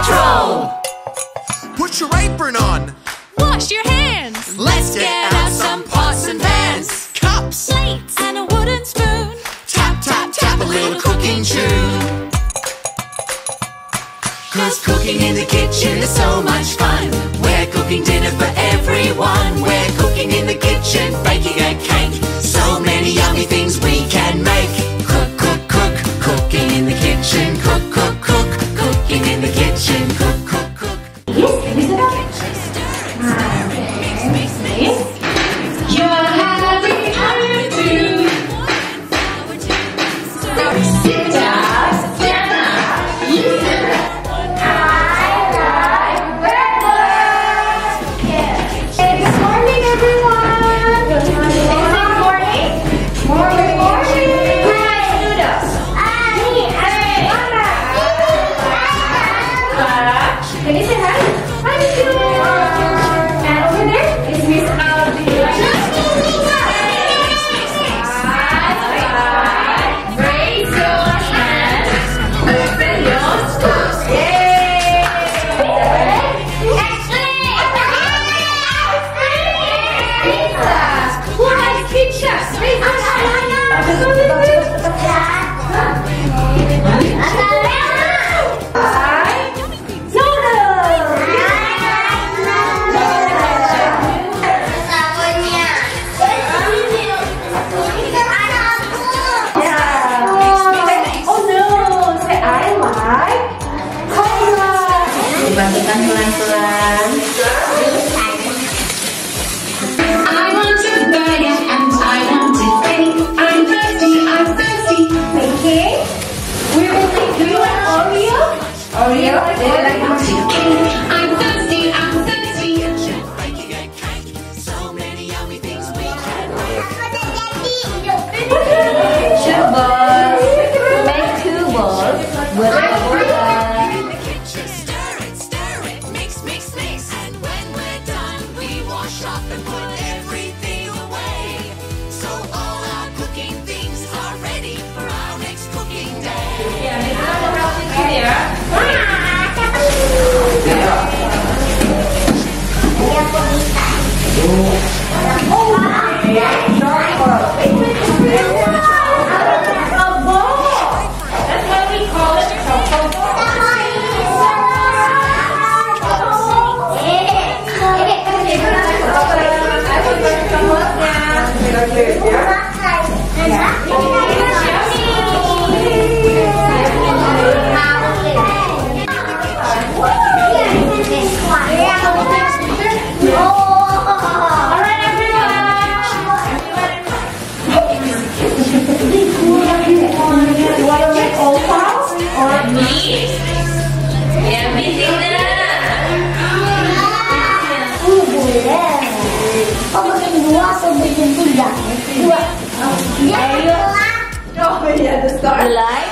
Patrol! Put your apron on. Wash your hands! Let's get out some pots and pans, cups, Plates and a wooden spoon. tap, tap, tap, a little cooking tune. 'Cause cooking in the kitchen is so much fun. We're cooking dinner for everyone. We're cooking in the kitchen, baking a cake. So many yummy things we can make. Cook, cook, cook, cooking in the kitchen. Cook, cook, cook, cooking in the kitchen. Cook, cook, cook. You're having hard to sit down, stand up, listen. I like burgers. Hey, good morning, everyone. Good morning. Good morning. Morning. Morning. Hi, noodles. Can you say hi? Hi, Miss. And over there is Miss Albin. Raise your hand. Open your schools. Yay! Pizza. Who has pizza? Raise your Dibantukan pelan-pelan. I want to bake and I want to bake. I'm thirsty, Okay. We will make you an Oreo. Oreo, they like to cake. I'm thirsty, So many yummy things we can Two balls. Make two balls with a bola. and put everything away. So all our cooking things are ready for our next cooking day. That's why we call it The light.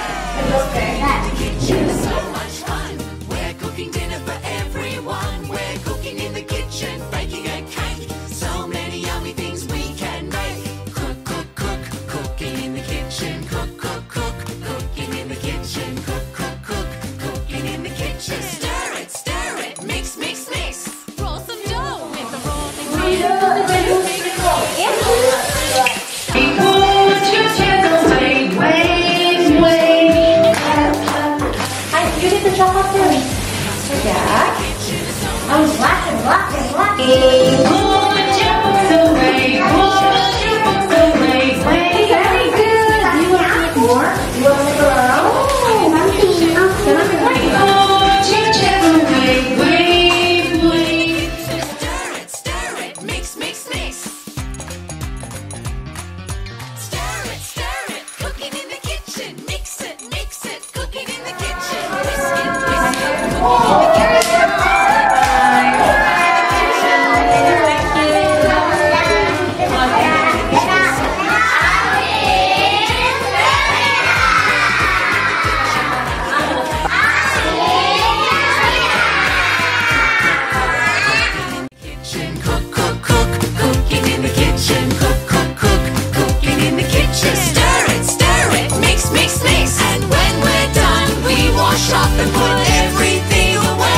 So much fun. We're cooking dinner for everyone. We're cooking in the kitchen, baking a cake. So many yummy things we can make. Cook, cook, cook, cooking in the kitchen. Cook, cook, cook, cooking in the kitchen. Cook, cook, cook, cooking in the kitchen. Stir it, mix, mix, mix. Roll some dough with the rolling You get the chocolate first. Yeah. I'm blocking. Put your books away. Very good. You want to make more? You want to make around? Put your chairs away. Stir it, mix, mix, mix. Stir it, cooking in the kitchen. Mix it, cooking in the kitchen. Cooking in the kitchen. Cooking in the kitchen. Stir it, mix, mix, mix. And when we're done, we wash off and put everything away.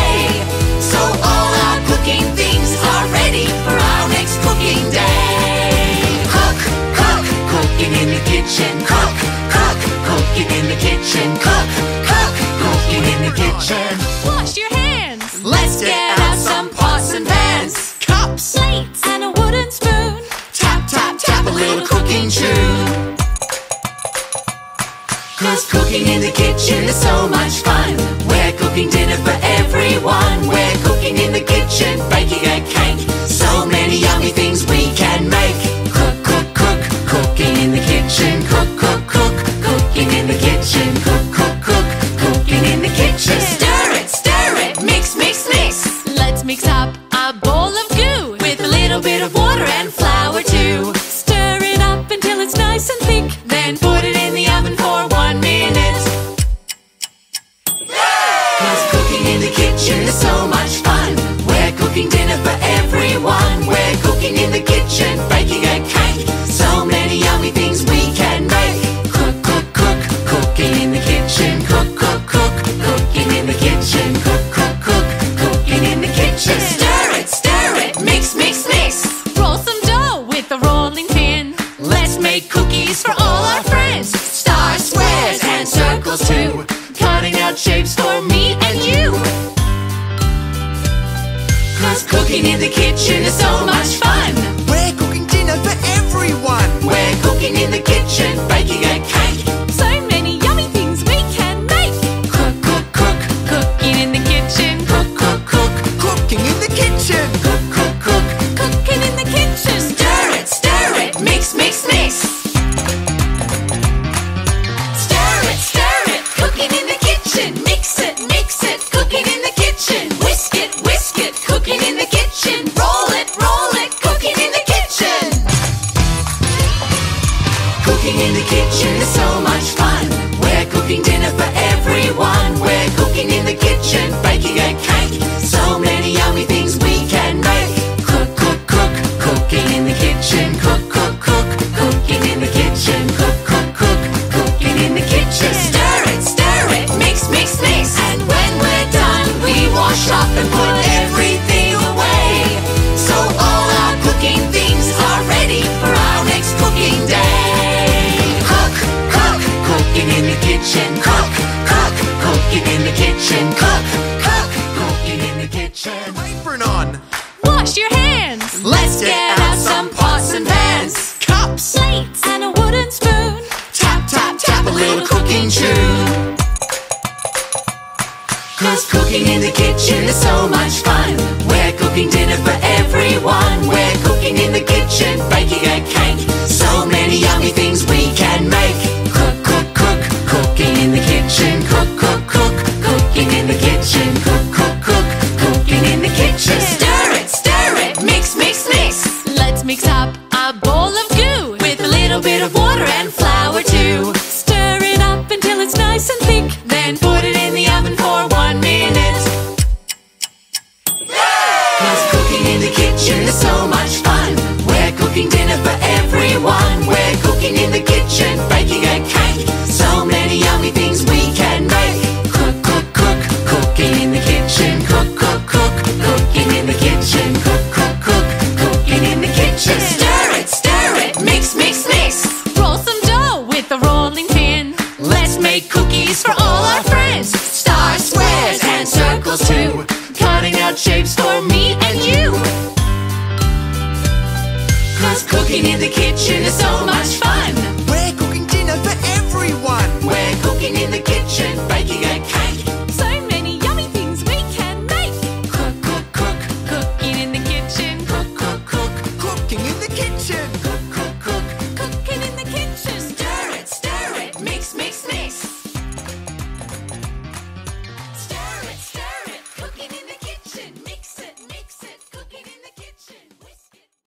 cooking things are ready for our next cooking day. Cook, cook, cooking in the kitchen. Cook, cook, cooking in the kitchen. Cook, cook, cooking in the kitchen. Wash your hands. Let's get out some pots and pans, cups, Plates and a wooden spoon. tap, tap, tap a little cooking tune. 'Cause cooking in the kitchen is so much fun. We're cooking dinner for everyone. We're cooking in the kitchen, baking a cake. So many yummy things we can make. Cook, cook, cook, cooking in the kitchen. Cook, cook, cook, cooking in the kitchen. Cook, cook, cook, cooking in the kitchen. Stir it, mix, mix, mix. Let's mix up a bowl of goo With a little bit of water and flour too. Stir it up until it's nice and thick. Then put it in the oven for 1 minute. 'Cause cooking in the kitchen is so much fun. We're cooking dinner for everyone. We're cooking in the kitchen, baking a cake. So many yummy things we can make. Cook, cook, cook, cooking in the kitchen. Cook, cook, cook, cooking in the kitchen. Cook, cook, cook, cooking in the kitchen. Stir it, mix, mix, mix. Roll some dough with a rolling pin. Let's make cookies for all our friends. Stars, squares, and circles too. Cutting out shapes for me and you. 'Cause cooking in the kitchen is so much fun. We're cooking dinner for everyone. We're cooking in the kitchen, baking a cake. So many yummy things we can make. Cook, cook, cook, Cooking in the kitchen. cook, cook, cook, Cooking in the kitchen. cook, cook, cook. Cooking in the kitchen. Stir it, mix, mix, mix. Stir it, cooking in the kitchen. Mix it, cooking in the kitchen. Whisk it, cooking in the kitchen. Roll it, cooking in the kitchen. Cooking in the kitchen is so much fun. We're cooking dinner for everyone. We're cooking in the kitchen, baking a cake. So many yummy things we can make. Cook, cook, cook, cooking in the kitchen. Cook, cook, cook, cooking in the kitchen. Cook, cook, cook, cooking in the kitchen. Stir it, mix, mix, mix. And when we're done, we wash up and put everything away. So all our cooking things are ready for our next cooking day. Cook, cook, cooking in the kitchen. Cook, cook, cooking in the kitchen. Cook, cook, cooking in the kitchen. Apron on. Wash your hands. Let's get out some pots and pans, cups, Plates and a wooden spoon. tap, tap, tap a little cooking tune. 'Cause cooking in the kitchen is so much fun. We're cooking dinner for everyone. We're cooking in the kitchen, baking a cake. So many yummy things we can make. Cook, cook, cook, cooking in the kitchen. Cook, cook, cook, cooking in the kitchen. Cook, cook, cook, cooking in the kitchen. Stir it, mix, mix, mix. Let's mix up a bowl of goo With a little bit of water and flour too. Stir it up until it's nice and thick. Then put it in the oven for 1 minute. 'Cause cooking in the kitchen is so much fun. We're cooking dinner for everyone. We're cooking in the kitchen, baking a cake. So many yummy things we can make. Cook, cook, cook, cooking in the kitchen. Cook, cook, cook, cooking in the kitchen. Cook, cook, cook, cooking in the kitchen. Stir it, mix, mix, mix. Roll some dough with a rolling pin. Let's make cookies for all our friends. Stars, squares, and circles too. Cutting out shapes for me and you. 'Cause cooking in the kitchen is so much fun. We're cooking dinner for everyone. We're cooking in the kitchen, baking a cake. So many yummy things we can make. Cook, cook, cook, Cooking in the kitchen. cook, cook, cook, Cooking in the kitchen. cook, cook, cook. Cooking in the kitchen. Stir it, mix, mix, mix.